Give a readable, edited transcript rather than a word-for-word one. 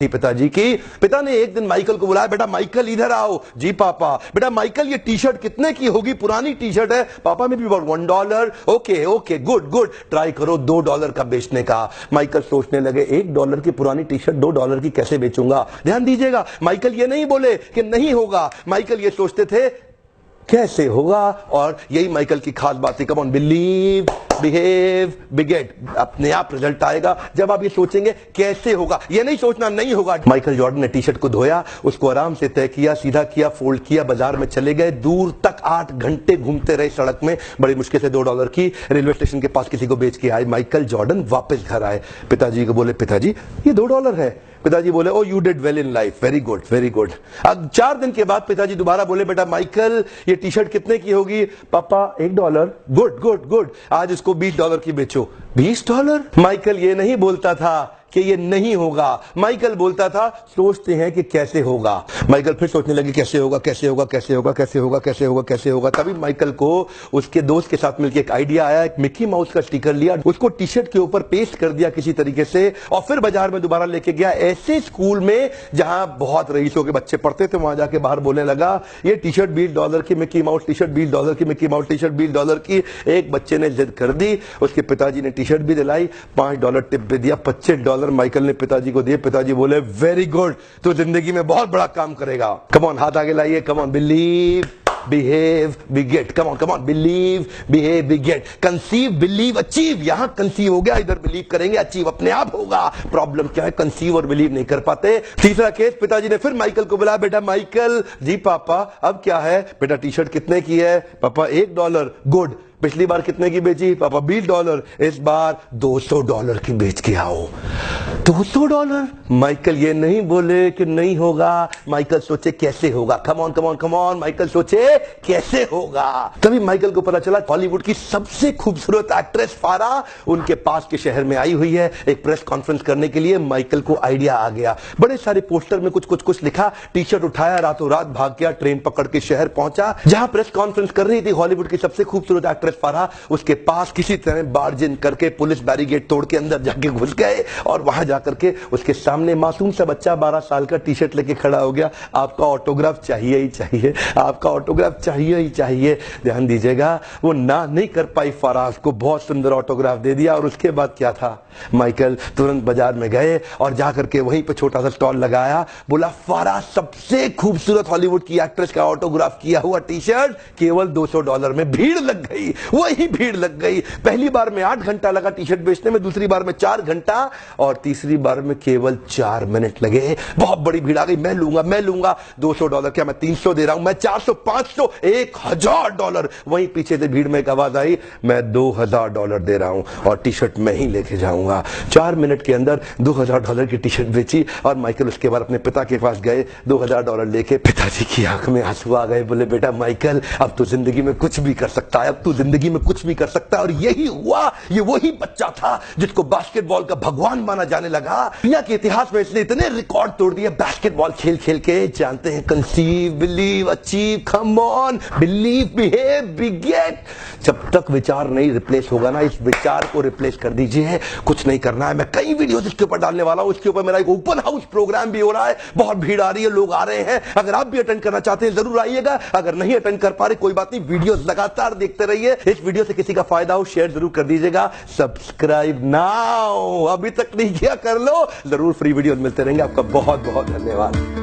पिताजी की। पिता ने एक दिन माइकल को बुलाया, बेटा माइकल इधर आओ। जी पापा। बेटा माइकल ये टी शर्ट कितने की होगी? पुरानी टी शर्ट है पापा, में भी $1। Okay okay good good, try करो $2 का बेचने का। माइकल सोचने लगे, $1 की पुरानी टी शर्ट $2 की कैसे बेचूंगा? ध्यान दीजिएगा, माइकल ये नहीं बोले कि नहीं होगा, माइकल ये सोचते थे कैसे होगा। और यही माइकल की खास बात है। कम ऑन, बिलीव, बिहेव, बिगेट। अपने आप रिजल्ट आएगा जब आप ये सोचेंगे कैसे होगा, ये नहीं सोचना नहीं होगा। माइकल जॉर्डन ने टी शर्ट को धोया, उसको आराम से तय किया, सीधा किया, फोल्ड किया, बाजार में चले गए। दूर तक 8 घंटे घूमते रहे सड़क में, बड़ी मुश्किल से $2 की रेलवे स्टेशन के पास किसी को बेच के आए। माइकल जॉर्डन वापस घर आए, पिताजी को बोले, पिताजी ये $2 है। पिताजी बोले, oh you did well in life, very good very good. अब 4 दिन के बाद पिताजी दोबारा बोले, बेटा माइकल ये टी शर्ट कितने की होगी? पापा $1। गुड गुड गुड, आज इसको $20 की बेचो। $20? माइकल ये नहीं बोलता था कि ये नहीं होगा, माइकल बोलता था सोचते हैं कि कैसे होगा। माइकल फिर सोचने लगे कैसे होगा कैसे होगा कैसे होगा कैसे होगा कैसे होगा कैसे होगा। तभी माइकल को उसके दोस्त के साथ मिलकर एक आइडिया आया। एक मिकी माउस का स्टिकर लिया, उसको टी शर्ट के ऊपर पेस्ट कर दिया किसी तरीके से, और फिर बाजार में दोबारा लेके गया। ऐसे स्कूल में जहां बहुत रईसों के बच्चे पढ़ते थे, वहां जाके बाहर बोलने लगा, ये टी शर्ट $20 की, मिकी माउस टी शर्ट $20 की, मिकी माउस टी शर्ट $20 की। एक बच्चे ने जिद कर दी, उसके पिताजी ने टी शर्ट भी दिलाई, $5 टिप भी दिया, $25 माइकल ने पिताजी को दिए। पिताजी बोले, वेरी गुड, तो जिंदगी में बहुत बड़ा काम करेगा। कम ऑन, हाथ आगे लाइए। कम on, believe, behave, बिगेट। Come on, believe, behave, बिगेट। Conceive, believe, achieve. यहां कंसीव हो गया, इधर बिलीव करेंगे, अचीव अपने आप होगा। प्रॉब्लम क्या है, कंसीव और बिलीव नहीं कर पाते। तीसरा केस, पिताजी ने फिर माइकल को बुलाया, बेटा माइकल। जी पापा, अब क्या है? बेटा टी शर्ट कितने की है? पापा $1। गुड, पिछली बार कितने की बेची? पापा $20। इस बार $200 की बेच के आओ। $200? माइकल ये नहीं बोले कि नहीं होगा, माइकल सोचे कैसे होगा। Come on come on come on, Michael सोचे कैसे होगा। तभी माइकल को पता चला हॉलीवुड की सबसे खूबसूरत एक्ट्रेस फारा उनके पास के शहर में आई हुई है एक प्रेस कॉन्फ्रेंस करने के लिए। माइकल को आइडिया आ गया, बड़े सारे पोस्टर में कुछ कुछ कुछ लिखा, टी शर्ट उठाया, रातों रात भाग गया, ट्रेन पकड़ के शहर पहुंचा जहां प्रेस कॉन्फ्रेंस कर रही थी हॉलीवुड की सबसे खूबसूरत एक्ट्रेस फारा। उसके पास किसी तरह बार्जिन करके पुलिस बैरिकेड तोड़ के अंदर जाके घुस गए, और वहां जाकर के उसके सामने मासूम सा बच्चा 12 साल का टी शर्ट लेके खड़ा हो गया। आपका ऑटोग्राफ चाहिए ही चाहिए, आपका ऑटोग्राफ चाहिए ही चाहिए। ध्यान दीजिएगा, वो ना नहीं कर पाई फारा, को बहुत सुंदर ऑटोग्राफ दे दिया। और उसके बाद क्या था, माइकल तुरंत बाजार में गए और जाकर के वहीं पे छोटा सा स्टॉल लगाया, बोला फारा सबसे खूबसूरत हॉलीवुड की एक्ट्रेस का ऑटोग्राफ किया हुआ टी शर्ट केवल $200 में। भीड़ लग गई, वही भीड़ लग गई। पहली बार में 8 घंटा लगा टी शर्ट बेचने में, दूसरी बार में 4 घंटा, और तीसरी बार में केवल 4 मिनट लगे। बहुत बड़ी भीड़ आ गई, मैं लूंगा $200 क्या, मैं 300 दे रहा हूं, मैं 400, 500, $1000। वहीं पीछे से भीड़ में एक आवाज आई, मैं $2000 दे रहा हूं और टी शर्ट मैं ही लेके जाऊंगा। 4 मिनट के अंदर $2000 की टी शर्ट बेची। और माइकल उसके बाद अपने पिता के पास गए, $2000 लेके। पिताजी की आंख में आंसू आ गए, बोले बेटा माइकल, अब तो जिंदगी में कुछ भी कर सकता है, अब तू जिंदगी में कुछ भी कर सकता है। और यही हुआ, ये वही बच्चा था जिसको बास्केटबॉल का भगवान माना जाने लगा। दुनिया के इतिहास में इसने इतने रिकॉर्ड तोड़ दिए बास्केटबॉल खेल खेल के। जानते हैं, conceive, believe, achieve, come on, believe, behave, beget. जब तक विचार नहीं रिप्लेस होगा ना, इस विचार को रिप्लेस कर दीजिए। कुछ नहीं करना है, मैं कई वीडियोस इसके ऊपर डालने वाला हूं। इसके ऊपर मेरा एक ओपन हाउस प्रोग्राम भी हो रहा है, बहुत भीड़ आ रही है, लोग आ रहे हैं। अगर आप भी अटेंड करना चाहते हैं जरूर आइएगा, अगर नहीं अटेंड कर पा रहे कोई बात नहीं, वीडियोस लगातार देखते रहिए। इस वीडियो से किसी का फायदा हो शेयर जरूर कर दीजिएगा। सब्सक्राइब नाउ, अभी तक नहीं किया कर लो, जरूर फ्री वीडियो मिलते रहेंगे। आपका बहुत बहुत धन्यवाद।